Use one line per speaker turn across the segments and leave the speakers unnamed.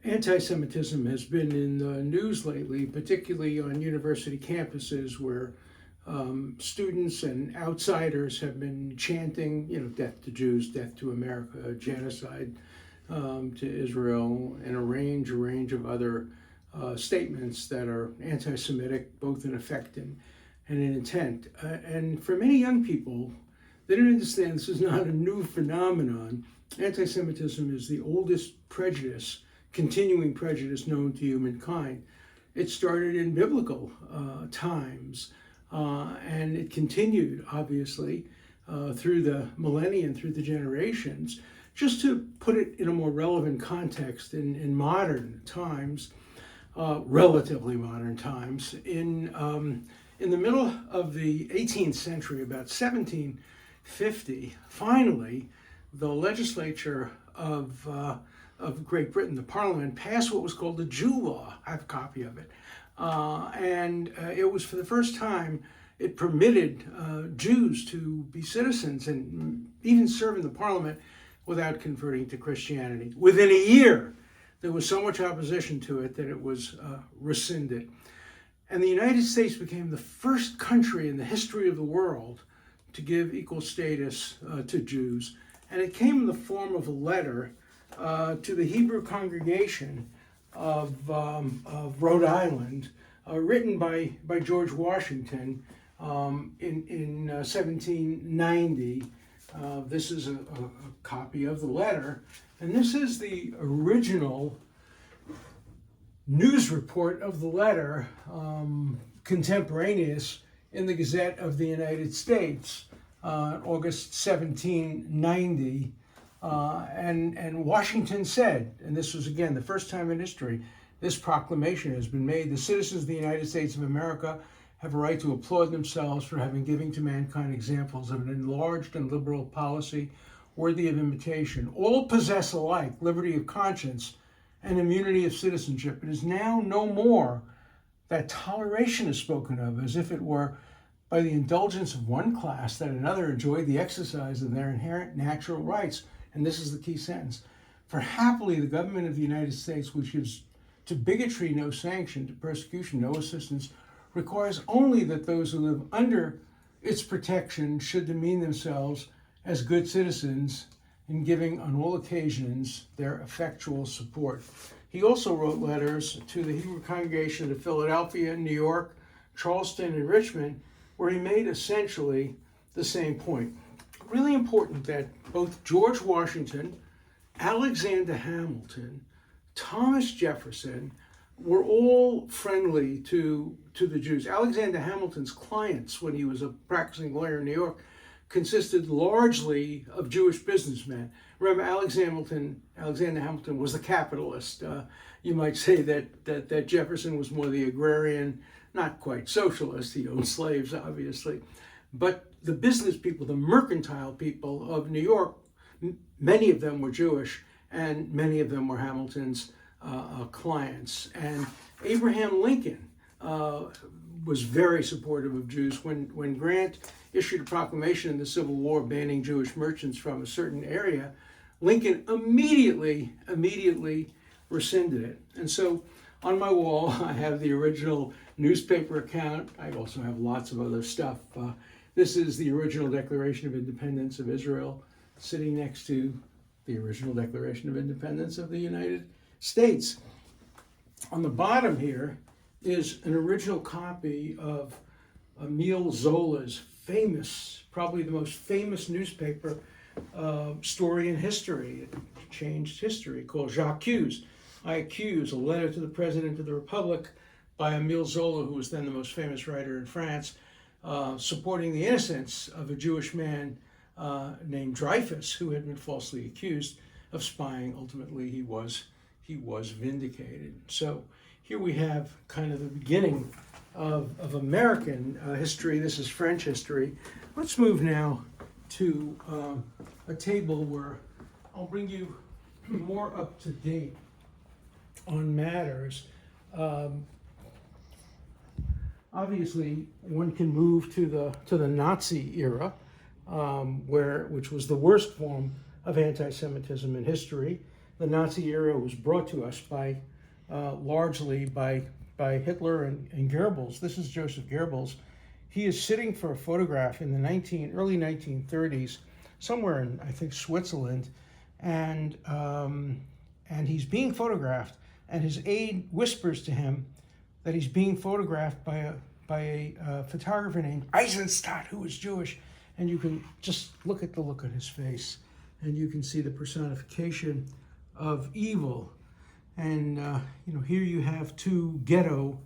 Anti-Semitism has been in the news lately, particularly on university campuses where students and outsiders have been chanting, death to Jews, death to America, genocide to Israel, and a range of other statements that are anti-Semitic, both in effect and in intent. And for many young people, they don't understand this is not a new phenomenon. Anti-Semitism is the oldest prejudice, continuing prejudice known to humankind. It started in biblical times, and it continued, obviously, through the millennia and through the generations. Just to put it in a more relevant context, in modern times, relatively modern times, in the middle of the 18th century, about 1750, finally, the legislature of Great Britain, the Parliament, passed what was called the Jew Law. I have a copy of it. And it was for the first time, it permitted Jews to be citizens and even serve in the Parliament without converting to Christianity. Within a year, there was so much opposition to it that it was rescinded. And the United States became the first country in the history of the world to give equal status to Jews. And it came in the form of a letter to the Hebrew congregation of Rhode Island, written by George Washington in 1790. This is a copy of the letter, and this is the original news report of the letter, contemporaneous in the Gazette of the United States, August 1790. And Washington said, and this was again the first time in history this proclamation has been made: the citizens of the United States of America have a right to applaud themselves for having given to mankind examples of an enlarged and liberal policy worthy of imitation. All possess alike liberty of conscience and immunity of citizenship. It is now no more that toleration is spoken of as if it were by the indulgence of one class that another enjoyed the exercise of their inherent natural rights. And this is the key sentence: for happily the government of the United States, which gives to bigotry no sanction, to persecution no assistance, requires only that those who live under its protection should demean themselves as good citizens in giving on all occasions their effectual support. He also wrote letters to the Hebrew congregation of Philadelphia, New York, Charleston, and Richmond, where he made essentially the same point. Really important that both George Washington, Alexander Hamilton, Thomas Jefferson were all friendly to the Jews. Alexander Hamilton's clients, when he was a practicing lawyer in New York, consisted largely of Jewish businessmen. Remember, Alexander Hamilton was the capitalist. You might say that Jefferson was more the agrarian, not quite socialist. He owned slaves, obviously. But the business people, the mercantile people of New York, many of them were Jewish, and many of them were Hamilton's clients. And Abraham Lincoln was very supportive of Jews. When Grant issued a proclamation in the Civil War banning Jewish merchants from a certain area, Lincoln immediately rescinded it. And so on my wall, I have the original newspaper account. I also have lots of other stuff. This is the original Declaration of Independence of Israel, sitting next to the original Declaration of Independence of the United States. On the bottom here is an original copy of Emile Zola's famous, probably the most famous newspaper story in history. It changed history, called J'accuse. I Accuse, a letter to the President of the Republic by Emile Zola, who was then the most famous writer in France, supporting the innocence of a Jewish man named Dreyfus, who had been falsely accused of spying. Ultimately, he was vindicated. So here we have kind of the beginning of American history. This is French history. Let's move now to a table where I'll bring you more up to date on matters. Obviously, one can move to the Nazi era, which was the worst form of anti-Semitism in history. the Nazi era was brought to us by largely by Hitler and Goebbels. This is Joseph Goebbels. He is sitting for a photograph in the early 1930s, somewhere in, I think, Switzerland, and he's being photographed, and his aide whispers to him that he's being photographed by a photographer named Eisenstadt, who was Jewish, and you can just look at the look on his face, and you can see the personification of evil. And here you have two ghetto,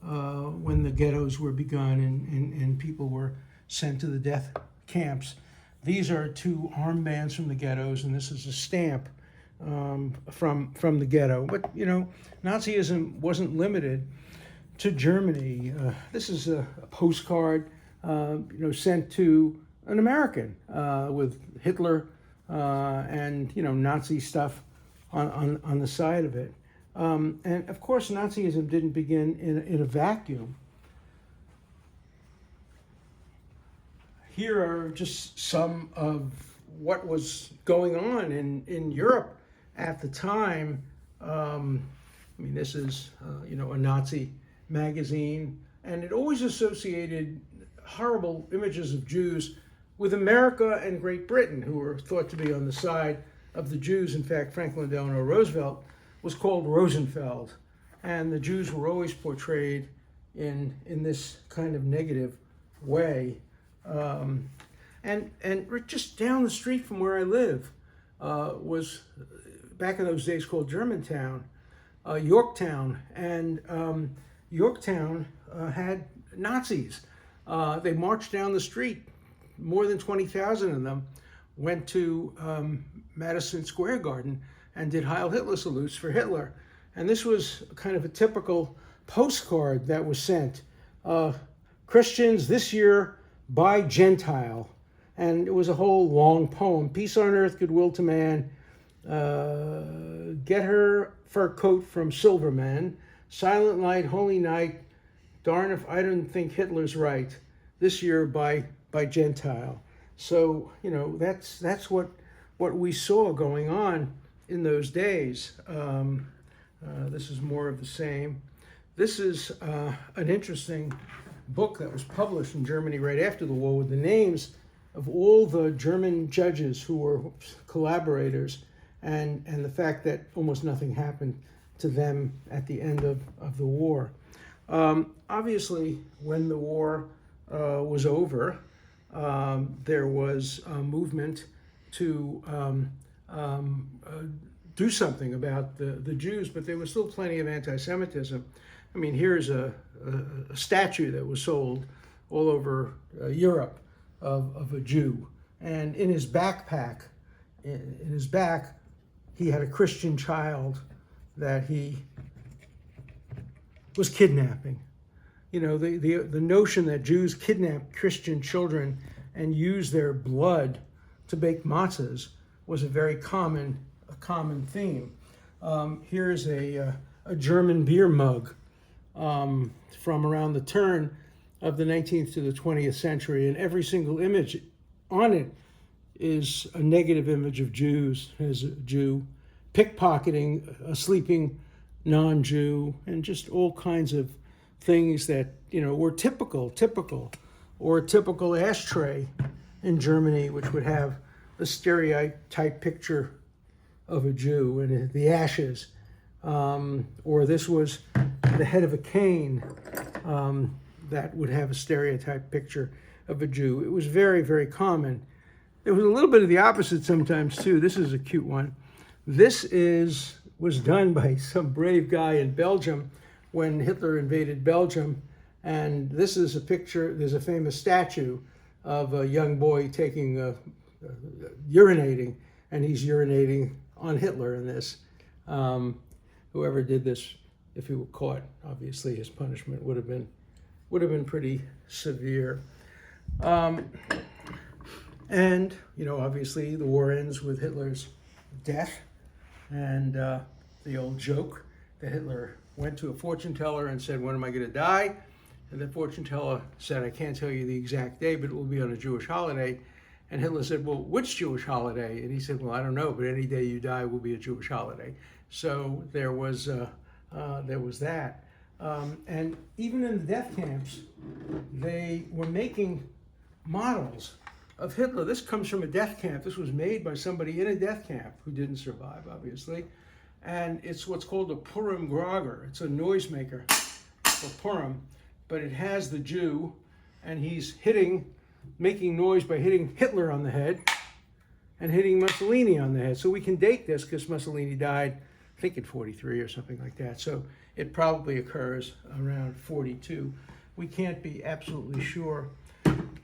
when the ghettos were begun and people were sent to the death camps. These are two armbands from the ghettos, and this is a stamp from the ghetto. But Nazism wasn't limited to Germany. This is a postcard, sent to an American with Hitler and Nazi stuff on the side of it. And of course, Nazism didn't begin in a vacuum. Here are just some of what was going on in Europe at the time. This is a Nazi magazine, and it always associated horrible images of Jews with America and Great Britain, who were thought to be on the side of the Jews. In fact, Franklin Delano Roosevelt was called Rosenfeld, and the Jews were always portrayed in this kind of negative way. And just down the street from where I live was, back in those days, called Germantown, Yorktown, and Yorktown had Nazis. They marched down the street. More than 20,000 of them went to Madison Square Garden and did Heil Hitler salutes for Hitler. And this was kind of a typical postcard that was sent. Christians this year by Gentile. And it was a whole long poem. Peace on earth, goodwill to man. Get her fur coat from Silverman. Silent night, holy night. Darn if I don't think Hitler's right. This year by Gentile. So, that's what we saw going on in those days. This is more of the same. This is an interesting book that was published in Germany right after the war with the names of all the German judges who were collaborators, and the fact that almost nothing happened to them at the end of the war. Obviously, when the war was over, there was a movement to do something about the Jews, but there was still plenty of anti-Semitism. Here's a statue that was sold all over Europe of a Jew, and in his backpack, in his back, he had a Christian child that he was kidnapping. The notion that Jews kidnap Christian children and use their blood to bake matzahs was a very common theme. Here's a German beer mug from around the turn of the 19th to the 20th century, and every single image on it is a negative image of Jews, as a Jew pickpocketing a sleeping non-Jew, and just all kinds of things that were typical, or a typical ashtray in Germany, which would have a stereotype picture of a Jew and the ashes, or this was the head of a cane that would have a stereotype picture of a Jew. It was very, very common. There was a little bit of the opposite sometimes too. This is a cute one. This was done by some brave guy in Belgium when Hitler invaded Belgium. And this is a picture, there's a famous statue of a young boy urinating, and he's urinating on Hitler in this. Whoever did this, if he were caught, obviously his punishment would have been pretty severe. And obviously the war ends with Hitler's death, and the old joke that Hitler went to a fortune teller and said, "When am I going to die?" And the fortune teller said, "I can't tell you the exact day, but it will be on a Jewish holiday." And Hitler said, well, which Jewish holiday? And he said, well, I don't know, but any day you die will be a Jewish holiday. So there was that. And even in the death camps, they were making models of Hitler. This comes from a death camp. This was made by somebody in a death camp who didn't survive, obviously. And it's what's called a Purim Grogger. It's a noisemaker for Purim, but it has the Jew, and he's making noise by hitting Hitler on the head and hitting Mussolini on the head. So we can date this because Mussolini died, I think, in 43 or something like that. So it probably occurs around 42. We can't be absolutely sure.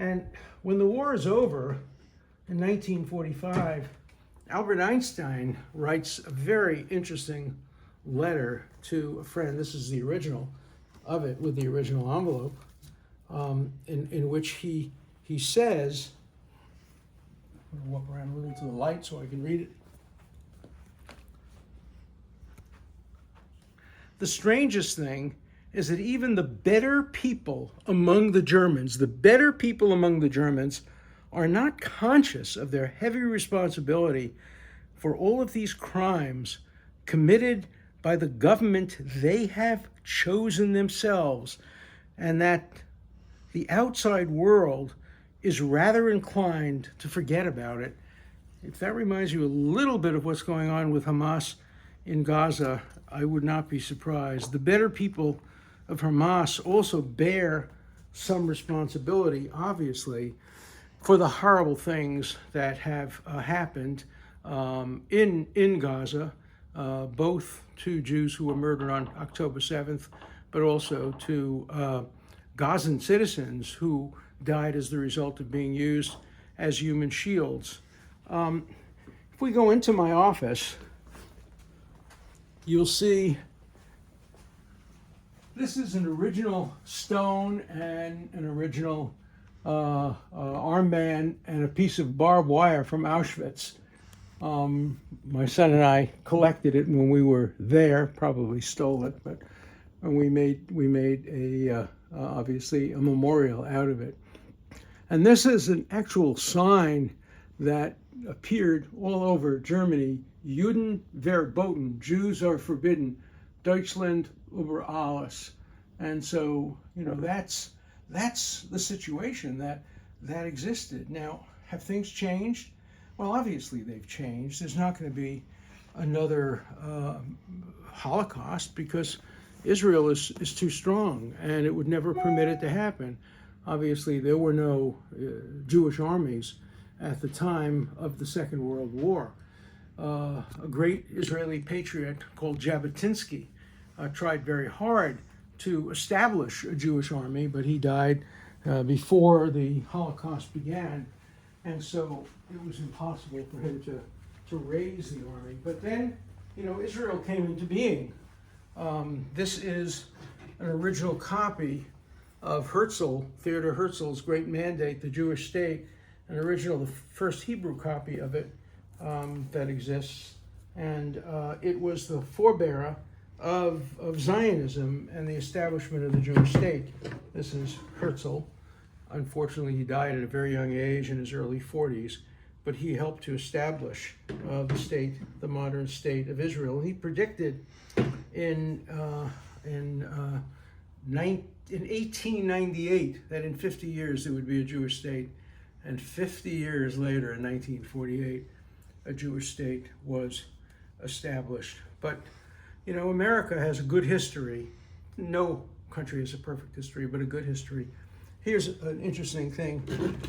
And when the war is over in 1945, Albert Einstein writes a very interesting letter to a friend. This is the original of it with the original envelope, in which he says, I'm going to walk around a little to the light so I can read it. The strangest thing is that even the better people among the Germans, are not conscious of their heavy responsibility for all of these crimes committed by the government they have chosen themselves, and that the outside world is rather inclined to forget about it. If that reminds you a little bit of what's going on with Hamas in Gaza, I would not be surprised. The better people of Hamas also bear some responsibility, obviously, for the horrible things that have happened in Gaza, both to Jews who were murdered on October 7th, but also to Gazan citizens who died as the result of being used as human shields. If we go into my office, you'll see this is an original stone and an original armband and a piece of barbed wire from Auschwitz. My son and I collected it when we were there, probably stole it, but we made a obviously a memorial out of it. And this is an actual sign that appeared all over Germany. Juden verboten, Jews are forbidden, Deutschland über alles. And so, that's the situation that existed. Now, have things changed? Well, obviously they've changed. There's not going to be another Holocaust because Israel is too strong, and it would never permit it to happen. Obviously, there were no Jewish armies at the time of the Second World War. A great Israeli patriot called Jabotinsky tried very hard to establish a Jewish army, but he died before the Holocaust began, and so it was impossible for him to raise the army. But then, Israel came into being. This is an original copy of Theodor Herzl's great mandate, The Jewish State, the first Hebrew copy of it that exists. And it was the forebearer of Zionism and the establishment of the Jewish state. This is Herzl. Unfortunately, he died at a very young age in his early 40s, but he helped to establish the modern state of Israel. He predicted in 1898 that in 50 years there would be a Jewish state, and 50 years later, in 1948, a Jewish state was established. But, America has a good history. No country has a perfect history, but a good history. Here's an interesting thing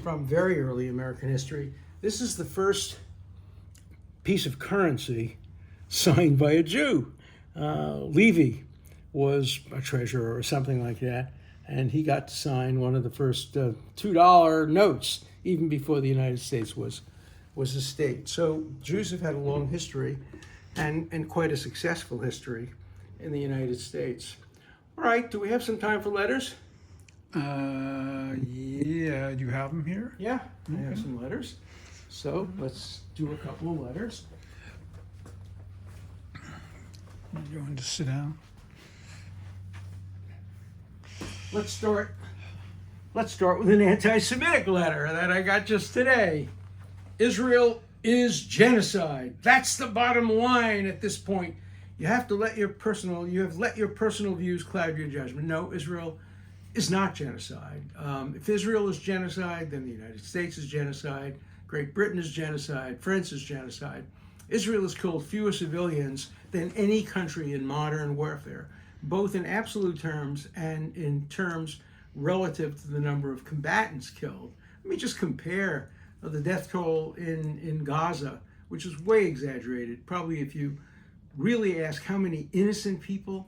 from very early American history. This is the first piece of currency signed by a Jew. Levy was a treasurer or something like that, and he got to sign one of the first $2 notes, even before the United States was a state. So Jews have had a long history and quite a successful history in the United States. All right, do we have some time for letters?
Yeah, do you have them here?
Yeah, I have some letters. So let's do a couple of letters.
You want to sit down?
Let's start with an anti-Semitic letter that I got just today. Israel is genocide. That's the bottom line at this point. You have to let your personal views cloud your judgment. No, Israel is not genocide. If Israel is genocide, then the United States is genocide, Great Britain is genocide, France is genocide. Israel has killed fewer civilians than any country in modern warfare, both in absolute terms and in terms relative to the number of combatants killed. Let me just compare the death toll in Gaza, which is way exaggerated. Probably if you really ask how many innocent people,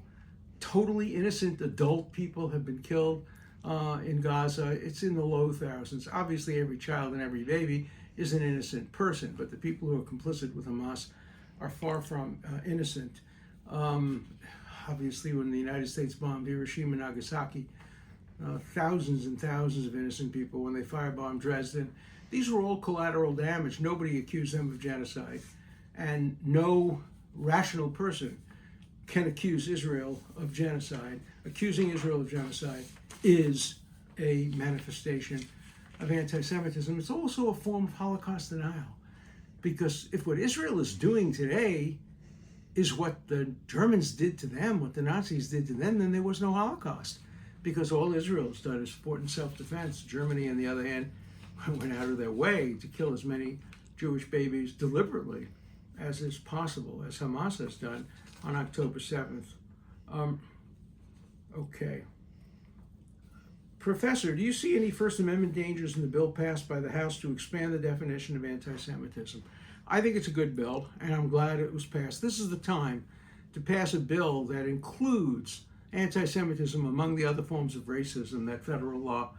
totally innocent adult people have been killed in Gaza, it's in the low thousands. Obviously, every child and every baby is an innocent person, but the people who are complicit with Hamas are far from innocent. Obviously, when the United States bombed Hiroshima and Nagasaki, thousands and thousands of innocent people. When they firebombed Dresden, these were all collateral damage. Nobody accused them of genocide, and no rational person can accuse Israel of genocide. Accusing Israel of genocide is a manifestation of anti-Semitism. It's also a form of Holocaust denial, because if what Israel is doing today is what the Germans did to them, what the Nazis did to them, then there was no Holocaust, because all Israel has done is support and self-defense. Germany, on the other hand, went out of their way to kill as many Jewish babies deliberately as is possible, as Hamas has done on October 7th. Okay. Professor, do you see any First Amendment dangers in the bill passed by the House to expand the definition of anti-Semitism? I think it's a good bill, and I'm glad it was passed. This is the time to pass a bill that includes anti-Semitism among the other forms of racism that federal law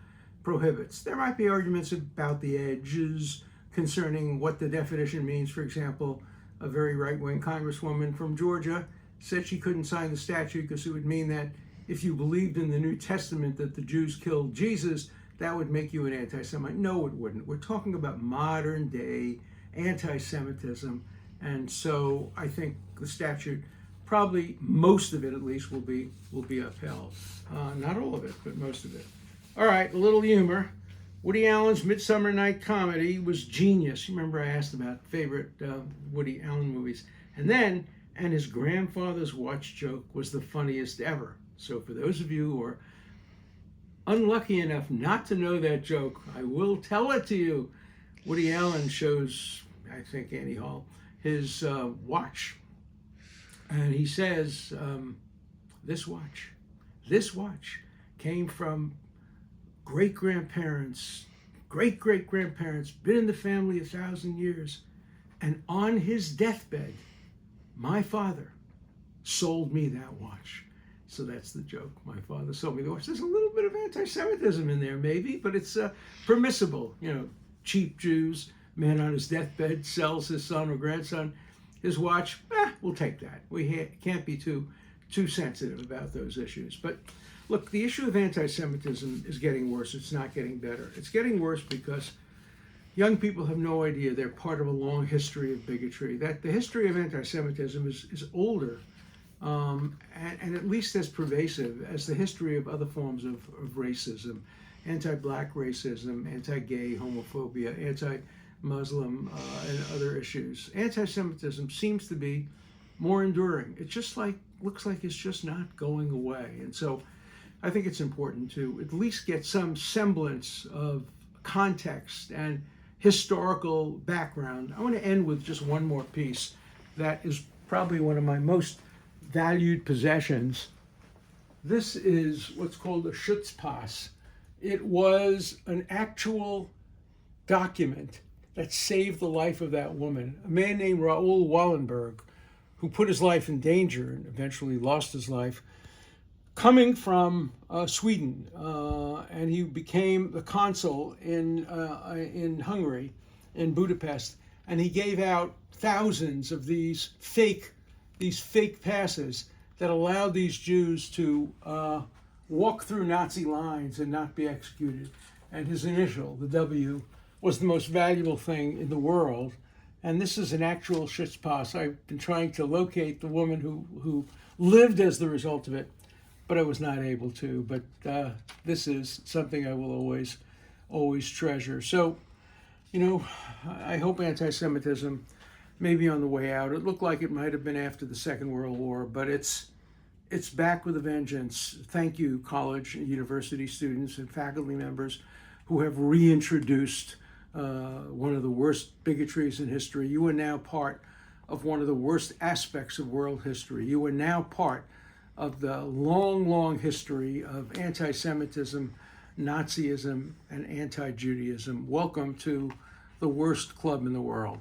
prohibits. There might be arguments about the edges concerning what the definition means. For example, a very right-wing congresswoman from Georgia said she couldn't sign the statute because it would mean that if you believed in the New Testament that the Jews killed Jesus, that would make you an anti-Semite. No, it wouldn't. We're talking about modern day anti-Semitism, and so I think the statute, probably most of it at least, will be upheld. Not all of it, but most of it. All right, a little humor. Woody Allen's Midsummer Night Comedy was genius. You remember I asked about favorite Woody Allen movies. And his grandfather's watch joke was the funniest ever. So for those of you who are unlucky enough not to know that joke, I will tell it to you. Woody Allen shows, I think, Annie Hall, his watch. And he says, this watch came from great-grandparents, great-great-grandparents, been in the family 1,000 years. And on his deathbed, my father sold me that watch. So that's the joke. My father sold me the watch. There's a little bit of anti-Semitism in there, maybe, but it's permissible. You know, cheap Jews, man on his deathbed sells his son or grandson his watch. We'll take that. We can't be too sensitive about those issues. But look, the issue of anti-Semitism is getting worse. It's not getting better. It's getting worse because young people have no idea they're part of a long history of bigotry. That the history of anti-Semitism is older and at least as pervasive as the history of other forms of racism, anti-black racism, anti-gay homophobia, anti-Muslim, and other issues. Anti-Semitism seems to be more enduring. It just looks like it's just not going away. And so I think it's important to at least get some semblance of context and historical background. I want to end with just one more piece that is probably one of my most valued possessions. This is what's called a Schutzpass. It was an actual document that saved the life of that woman, a man named Raoul Wallenberg, who put his life in danger and eventually lost his life, coming from Sweden, and he became the consul in Hungary, in Budapest, and he gave out thousands of these fake passes that allowed these Jews to walk through Nazi lines and not be executed. And his initial, the W, was the most valuable thing in the world. And this is an actual Schutzpass. I've been trying to locate the woman who lived as the result of it, but I was not able to. But this is something I will always treasure. So You know, I hope anti-Semitism may be on the way out. It looked like it might have been after the Second World War, but it's back with a vengeance. Thank you, college and university students and faculty members who have reintroduced one of the worst bigotries in history. You are now part of one of the worst aspects of world history. You are now part of the long, long history of anti-Semitism, Nazism, and anti-Judaism. Welcome to the worst club in the world.